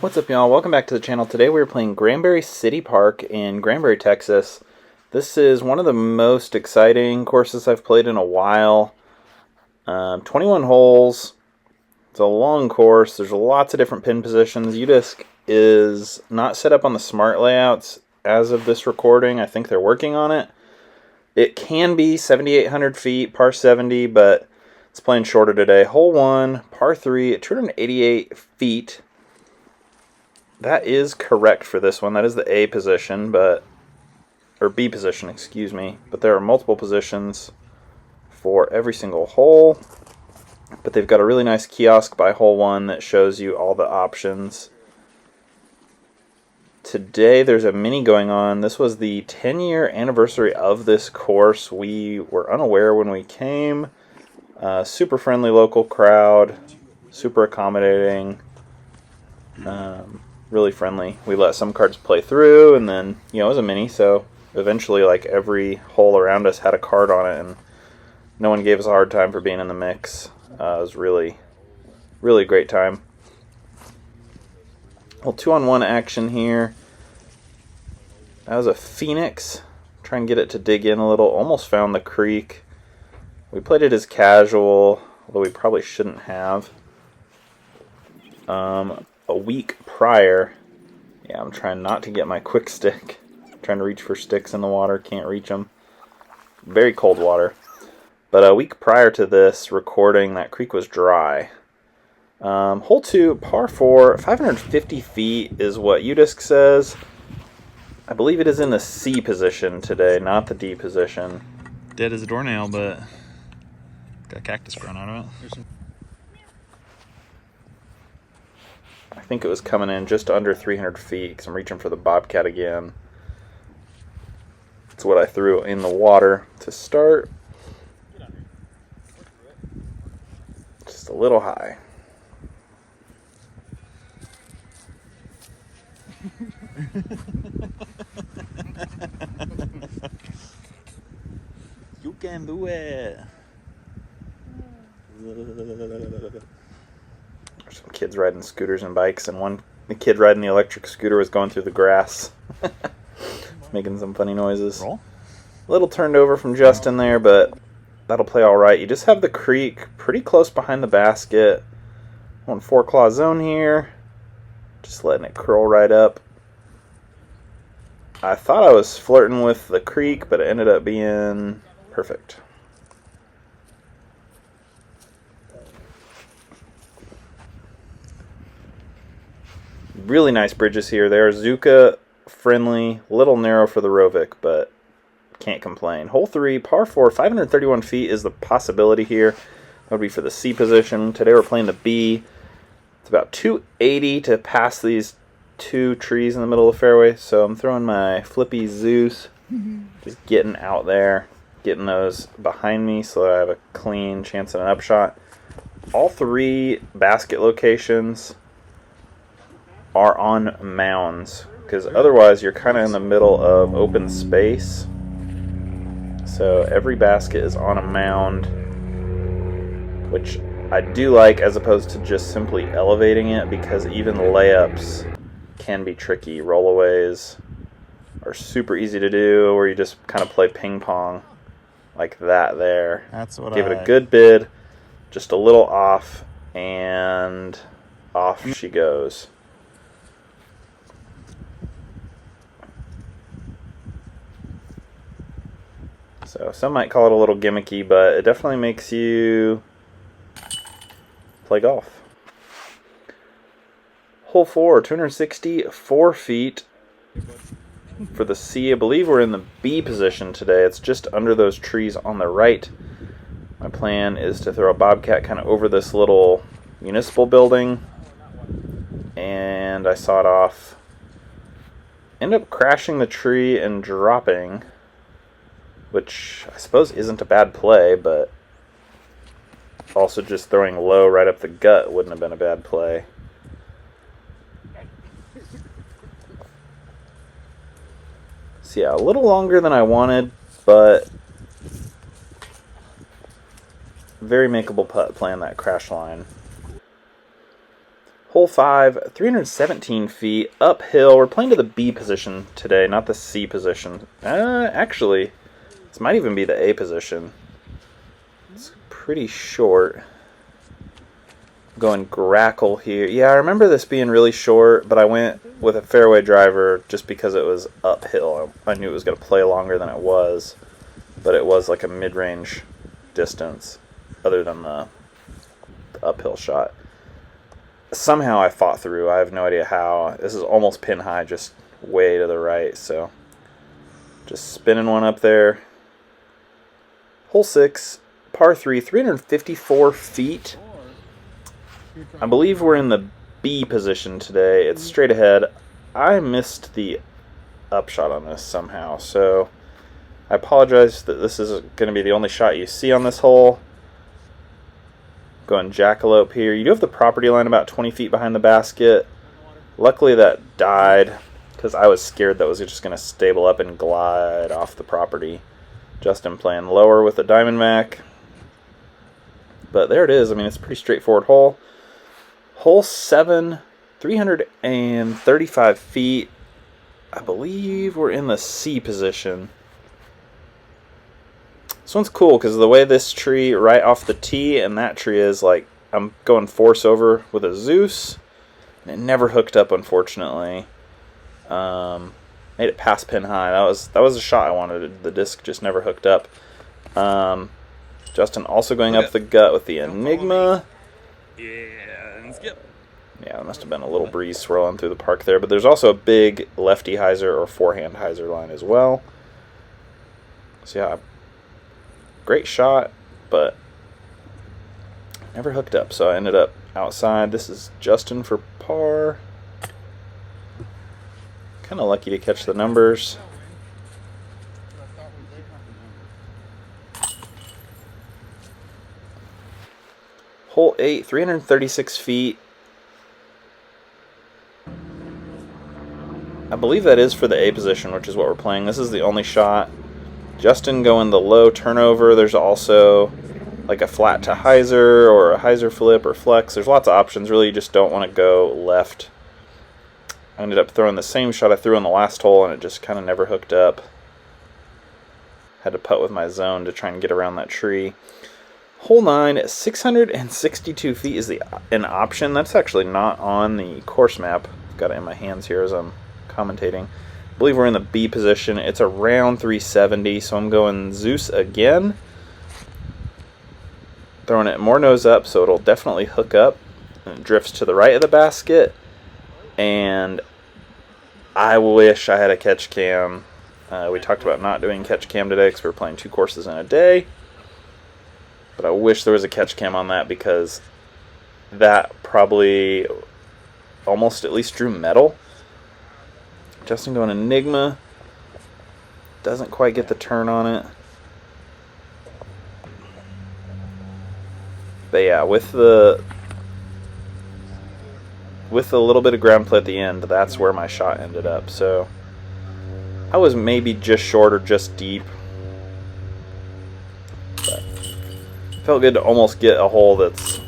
What's up, y'all? Welcome back to the channel. Today we're playing Granbury City Park in Granbury, Texas. This is one of the most exciting courses I've played in a while. 21 holes. It's a long course. There's lots of different pin positions. UDisc is not set up on the smart layouts as of this recording. I think they're working on it. It can be 7,800 feet, par 70, but it's playing shorter today. Hole 1, par 3 at 288 feet. That is correct for this one. That is the A position, or B position, excuse me. But there are multiple positions for every single hole. But they've got a really nice kiosk by hole 1 that shows you all the options. Today there's a mini going on. This was the 10-year anniversary of this course. We were unaware when we came. Super friendly local crowd, super accommodating. Really friendly. We let some cards play through, and then, it was a mini, so eventually, like, every hole around us had a card on it, and no one gave us a hard time for being in the mix. It was really, really great time. Well, 2-on-1 action here. That was a Phoenix. Try and get it to dig in a little. Almost found the creek. We played it as casual, although we probably shouldn't have. A week prior, I'm trying not to get my quick stick. Trying to reach for sticks in the water, can't reach them. Very cold water. But a week prior to this recording, that creek was dry. Hole 2, par 4, 550 feet is what UDisc says. I believe it is in the C position today, not the D position. Dead as a doornail, but got a cactus growing out of it. I think it was coming in just under 300 feet because I'm reaching for the bobcat again. It's what I threw in the water to start. Just a little high. You can do it. There's some kids riding scooters and bikes, and the kid riding the electric scooter was going through the grass. Making some funny noises. Roll. A little turned over from Justin there, but that'll play alright. You just have the creek pretty close behind the basket. On 4-claw zone here. Just letting it curl right up. I thought I was flirting with the creek, but it ended up being perfect. Really nice bridges here. They are Zuka friendly, little narrow for the Rovic, but can't complain. Hole 3, par 4, 531 feet is the possibility here. That would be for the C position. Today we're playing the B. It's about 280 to pass these two trees in the middle of the fairway, so I'm throwing my Flippy Zeus, just getting out there, getting those behind me so that I have a clean chance at an upshot. All 3 basket locations are on mounds, because otherwise you're kind of in the middle of open space. So every basket is on a mound, which I do like as opposed to just simply elevating it, because even layups can be tricky. Rollaways are super easy to do, where you just kind of play ping pong like that there. That's what Give it a good bid, just a little off, and off she goes. So some might call it a little gimmicky, but it definitely makes you play golf. Hole 4, 264 feet for the C. I believe we're in the B position today. It's just under those trees on the right. My plan is to throw a bobcat kind of over this little municipal building, and I saw it off. End up crashing the tree and dropping, which I suppose isn't a bad play, but also just throwing low right up the gut wouldn't have been a bad play. So yeah, a little longer than I wanted, but very makeable putt playing that crash line. Hole Hole 5, 317 feet, uphill. We're playing to the B position today, not the C position. Actually, this might even be the A position. It's pretty short. Going grackle here. Yeah, I remember this being really short, but I went with a fairway driver just because it was uphill. I knew it was going to play longer than it was, but it was like a mid-range distance other than the uphill shot. Somehow I fought through. I have no idea how. This is almost pin high, just way to the right, so just spinning one up there. Hole 6, par 3, 354 feet. I believe we're in the B position today. It's straight ahead. I missed the upshot on this somehow, so I apologize that this is going to be the only shot you see on this hole. Going jackalope here. You do have the property line about 20 feet behind the basket. Luckily that died because I was scared that was just going to stable up and glide off the property. Justin playing lower with the Diamondback. But there it is. I mean, it's a pretty straightforward hole. Hole 7, 335 feet. I believe we're in the C position. This one's cool because the way this tree right off the tee and that tree is, like, I'm going force over with a Zeus. And it never hooked up, unfortunately. Made it past pin high. That was a shot I wanted. The disc just never hooked up. Justin also going up the gut with the Enigma. Yeah, and skip. Yeah, there must have been a little breeze swirling through the park there. But there's also a big lefty hyzer or forehand hyzer line as well. So yeah, great shot, but never hooked up. So I ended up outside. This is Justin for par. Kind of lucky to catch the numbers. Hole 8, 336 feet. I believe that is for the A position, which is what we're playing. This is the only shot. Justin going the low turnover. There's also like a flat to hyzer or a hyzer flip or flex. There's lots of options. Really, you just don't want to go left. I ended up throwing the same shot I threw in the last hole, and it just kind of never hooked up. Had to putt with my zone to try and get around that tree. Hole 9, 662 feet is an option. That's actually not on the course map. I've got it in my hands here as I'm commentating. I believe we're in the B position. It's around 370, so I'm going Zeus again. Throwing it more nose up, so it'll definitely hook up. And it drifts to the right of the basket. And I wish I had a catch cam. We talked about not doing catch cam today because we're playing 2 courses in a day. But I wish there was a catch cam on that because that probably almost at least drew metal. Justin going Enigma. Doesn't quite get the turn on it. But yeah, with the little bit of ground play at the end, that's where my shot ended up. So I was maybe just short or just deep. But felt good to almost get a hole that's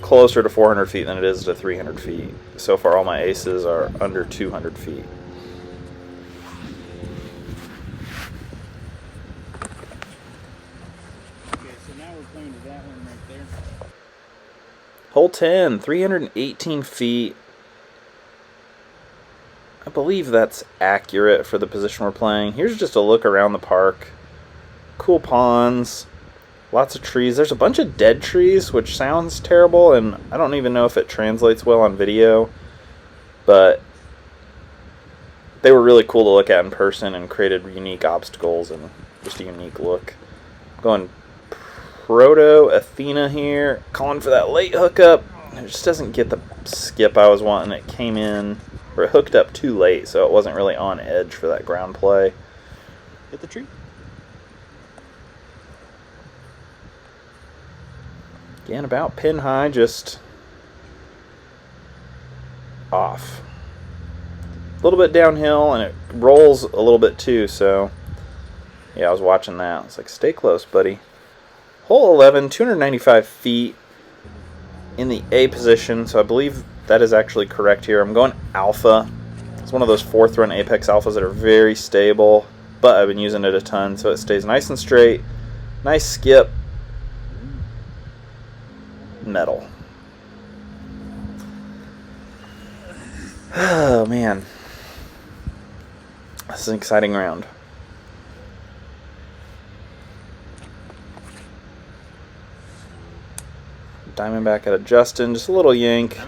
closer to 400 feet than it is to 300 feet. So far all my aces are under 200 feet. Hole 10, 318 feet. I believe that's accurate for the position we're playing. Here's just a look around the park. Cool ponds, lots of trees. There's a bunch of dead trees, which sounds terrible, and I don't even know if it translates well on video, but they were really cool to look at in person and created unique obstacles and just a unique look. Going Proto Athena here, calling for that late hookup. It just doesn't get the skip I was wanting. It came in, or it hooked up too late, so it wasn't really on edge for that ground play. Hit the tree. Again, about pin high, just off. A little bit downhill, and it rolls a little bit too, so yeah, I was watching that. I was like, stay close, buddy. Hole 11, 295 feet in the A position, so I believe that is actually correct here. I'm going alpha. It's one of those 4th run Apex alphas that are very stable, but I've been using it a ton, so it stays nice and straight. Nice skip. Metal. Oh, man. This is an exciting round. Diamondback out of Justin, just a little yank.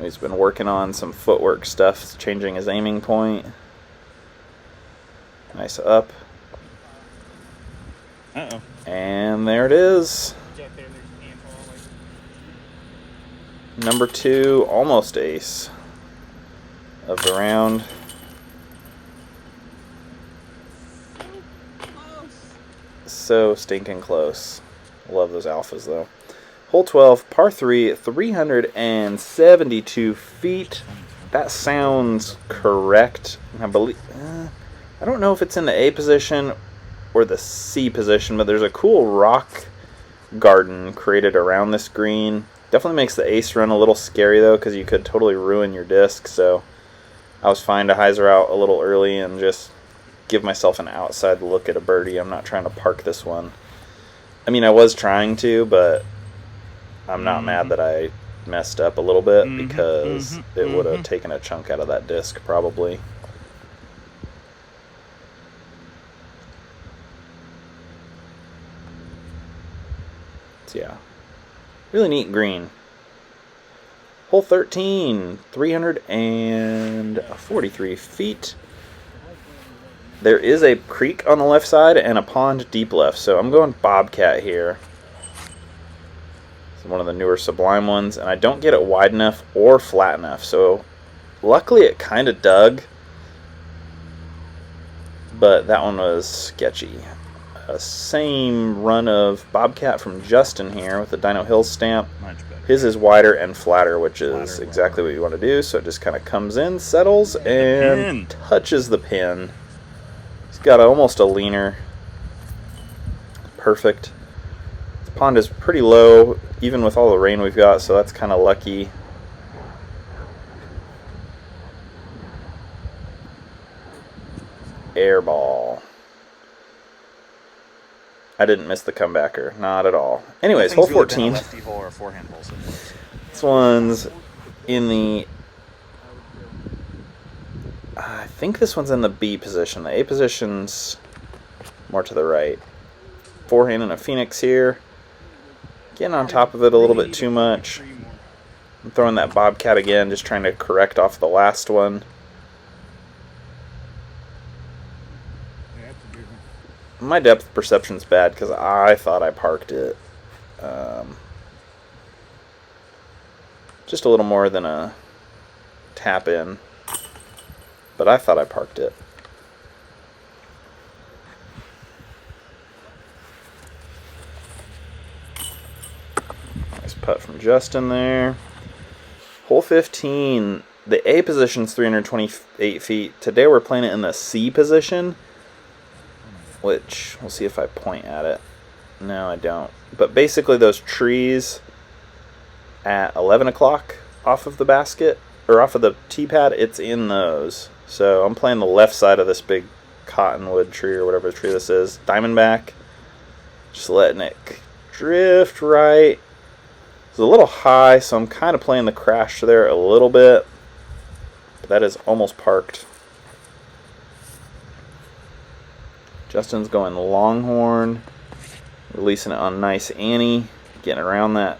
He's been working on some footwork stuff, changing his aiming point. Nice up. Uh-oh. And there it is. Number 2, almost ace of the round. So stinking close. Love those alphas though. Hole 12, par 3, 372 feet. That sounds correct. I believe. I don't know if it's in the A position or the C position, but there's a cool rock garden created around this green. Definitely makes the ace run a little scary though, because you could totally ruin your disc. So I was fine to hyzer out a little early and just give myself an outside look at a birdie. I'm not trying to park this one. I mean, I was trying to, but I'm not mad that I messed up a little bit, because it would have taken a chunk out of that disc probably. So yeah, really neat green. Hole 13, 343 feet. There is a creek on the left side and a pond deep left, so I'm going Bobcat here. It's one of the newer Sublime ones, and I don't get it wide enough or flat enough, so luckily it kind of dug, but that one was sketchy. Same run of Bobcat from Justin here with the Dino Hills stamp. Much better. His is wider and flatter, which is exactly what you want to do, so it just kind of comes in, settles, and touches the pin. He's got almost a leaner. Perfect. The pond is pretty low, even with all the rain we've got, so that's kind of lucky. Air ball. I didn't miss the comebacker. Not at all. Anyways, hole 14. Lefty hole or a forehand hole. This one's in the... I think this one's in the B position. The A position's more to the right. Forehand and a Phoenix here. Getting on top of it a little bit too much. I'm throwing that Bobcat again, just trying to correct off the last one. My depth perception's bad because I thought I parked it. Just a little more than a tap in. But I thought I parked it. Nice putt from Justin there. Hole 15. The A position's 328 feet. Today we're playing it in the C position, which we'll see if I point at it. No, I don't. But basically those trees at 11 o'clock off of the basket, or off of the tee pad, it's in those. So I'm playing the left side of this big cottonwood tree, or whatever tree this is. Diamondback. Just letting it drift right. It's a little high, so I'm kind of playing the crash there a little bit. But that is almost parked. Justin's going Longhorn, releasing it on Nice Annie, getting around that.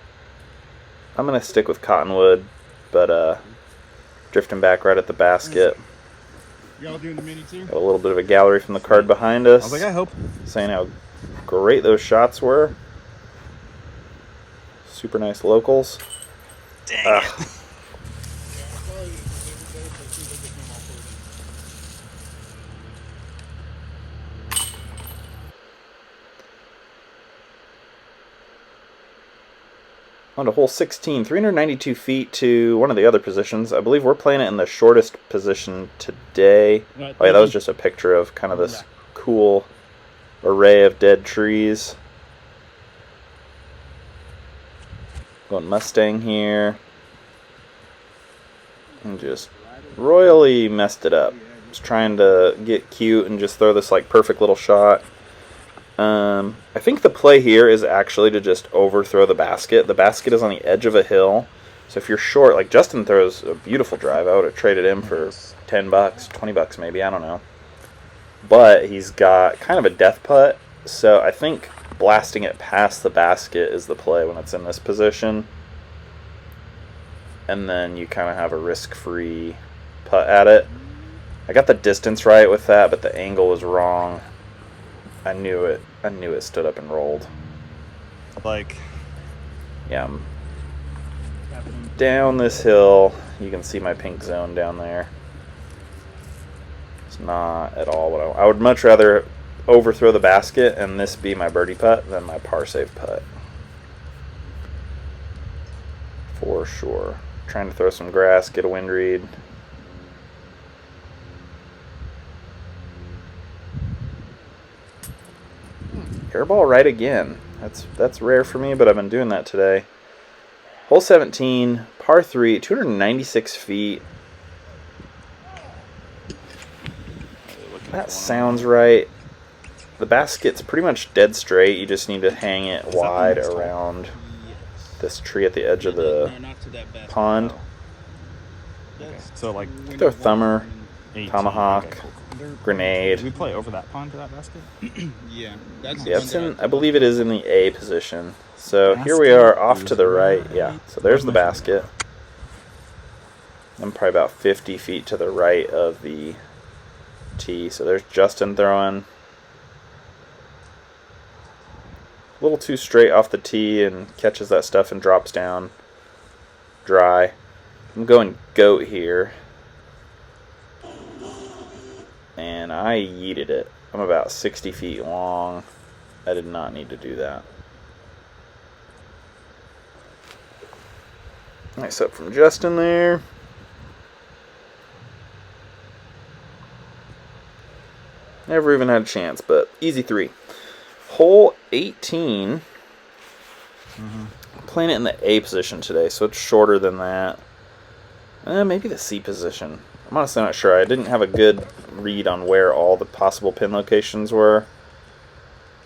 I'm going to stick with Cottonwood, but drifting back right at the basket. Y'all doing the mini too? Got a little bit of a gallery from the card behind us. I was like, I hope. Saying how great those shots were. Super nice locals. Dang it. On to hole 16, 392 feet to one of the other positions. I believe we're playing it in the shortest position today. Oh yeah, that was just a picture of kind of this cool array of dead trees. Going Mustang here. And just royally messed it up. Just trying to get cute and just throw this like perfect little shot. I think the play here is actually to just overthrow the basket. The basket is on the edge of a hill. So if you're short, like Justin throws a beautiful drive. I would have traded him for $10, $20 maybe, I don't know. But he's got kind of a death putt. So I think blasting it past the basket is the play when it's in this position. And then you kind of have a risk-free putt at it. I got the distance right with that, but the angle was wrong. I knew it. I knew it stood up and rolled. Like, yeah, I'm down this hill. You can see my pink zone down there. It's not at all what I would much rather overthrow the basket and this be my birdie putt than my par save putt. For sure. Trying to throw some grass, get a wind read. Airball right again. That's rare for me, but I've been doing that today. Hole 17, par 3, 296 feet. That sounds right. The basket's pretty much dead straight. You just need to hang it wide around this tree at the edge of the pond. so like Throw thumber, 18. tomahawk, grenade. Did we play over that pond to that basket? Yeah, that's Yeah, it's in, I believe it is in the A position. So here we are off to the right. Yeah, so there's the basket. I'm probably about 50 feet to the right of the tee. So there's Justin throwing. A little too straight off the tee and catches that stuff and drops down dry. I'm going goat here. And I yeeted it. I'm about 60 feet long. I did not need to do that. Nice up from Justin there. Never even had a chance, but easy 3. Hole 18. I'm playing it in the A position today, so it's shorter than that. Maybe the C position. I'm honestly not sure. I didn't have a good read on where all the possible pin locations were.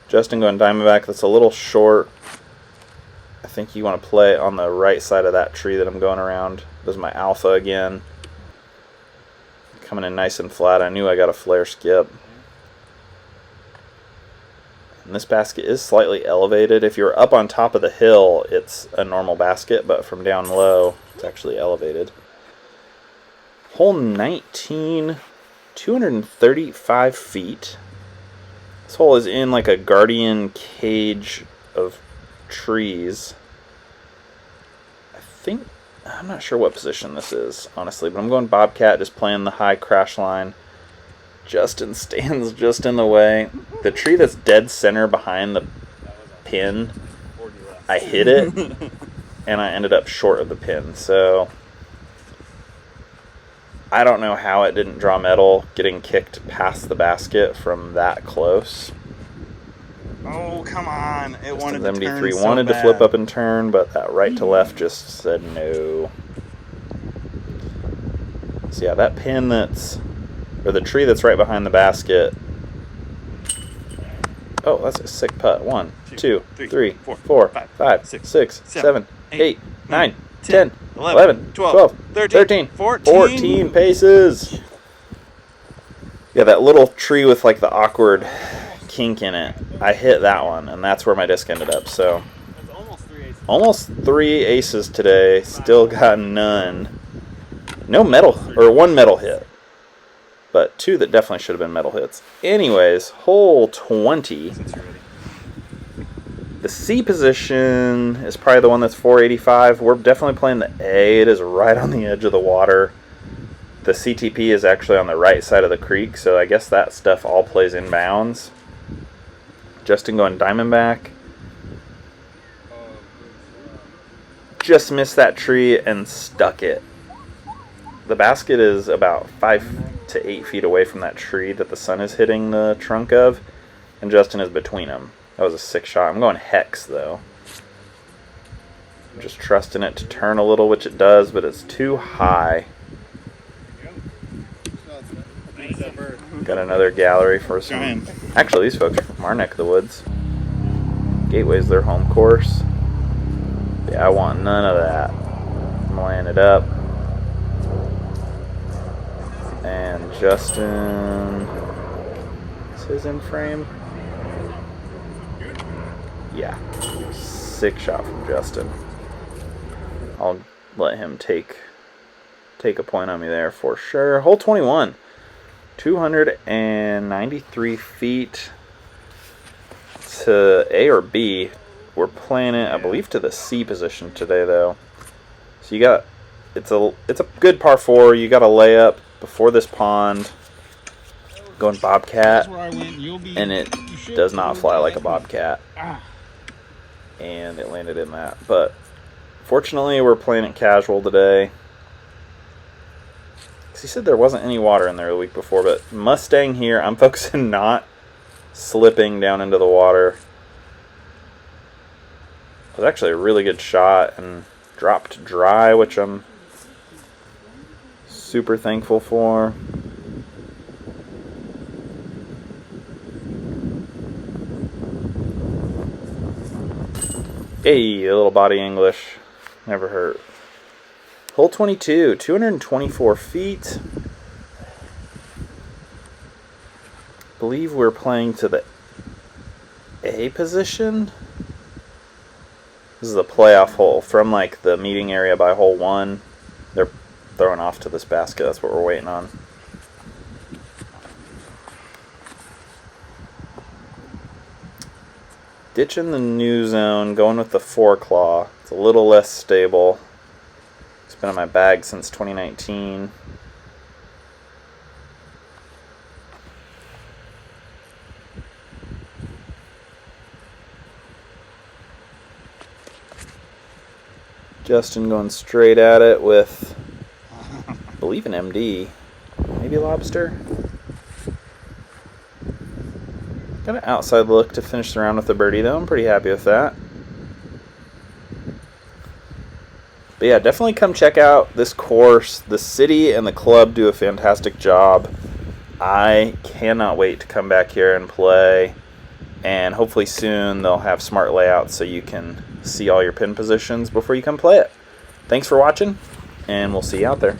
Justin going Diamondback. That's a little short. I think you want to play on the right side of that tree that I'm going around. There's my alpha again. Coming in nice and flat. I knew I got a flare skip. And this basket is slightly elevated. If you're up on top of the hill, it's a normal basket, but from down low, it's actually elevated. Hole 19, 235 feet. This hole is in like a guardian cage of trees. I'm not sure what position this is, honestly, but I'm going Bobcat, just playing the high crash line. Justin stands just in the way. The tree that's dead center behind the pin, I hit it, and I ended up short of the pin. So I don't know how it didn't draw metal getting kicked past the basket from that close. Oh, come on. It wanted to Justin's turn MD3 so wanted to bad. flip up and turn, but that right to left just said no. So yeah, that pin or the tree that's right behind the basket. Oh, that's a sick putt. 1, 2, 3, 4, 5, 6, 7, 8, 9, 10, 11, 12, 13, 14 paces. Yeah, that little tree with like the awkward kink in it. I hit that one, and that's where my disc ended up. So almost 3 aces today. Still got none. No metal, or 1 metal hit. But 2 that definitely should have been metal hits. Anyways, hole 20. The C position is probably the one that's 485. We're definitely playing the A. It is right on the edge of the water. The CTP is actually on the right side of the creek, so I guess that stuff all plays inbounds. Justin going Diamondback. Just missed that tree and stuck it. The basket is about 5 to 8 feet away from that tree that the sun is hitting the trunk of, and Justin is between them. That was a sick shot. I'm going hex, though. Just trusting it to turn a little, which it does, but it's too high. Got another gallery for some. Actually, these folks are from our neck of the woods. Gateway's their home course. Yeah, I want none of that. I'm laying it up. And Justin, is his in frame? Yeah, sick shot from Justin. I'll let him take a point on me there for sure. Hole 21, 293 feet to A or B. We're playing it, I believe, to the C position today, though. So you got it's a good par 4. You got a layup before this pond, going bobcat, and it does not fly like a bobcat. And it landed in that, but fortunately we're playing it casual today. He said there wasn't any water in there the week before, but Mustang here, I'm focusing not slipping down into the water. It was actually a really good shot and dropped dry, which I'm super thankful for. Hey, a little body English. Never hurt. Hole 22, 224 feet. I believe we're playing to the A position. This is the playoff hole from like the meeting area by hole 1. They're throwing off to this basket. That's what we're waiting on. Ditching the new zone, going with the 4-claw. It's a little less stable. It's been in my bag since 2019. Justin going straight at it with, I believe, an MD. Maybe lobster. Got an outside look to finish the round with a birdie, though. I'm pretty happy with that. But yeah, definitely come check out this course. The city and the club do a fantastic job. I cannot wait to come back here and play. And hopefully soon they'll have smart layouts so you can see all your pin positions before you come play it. Thanks for watching, and we'll see you out there.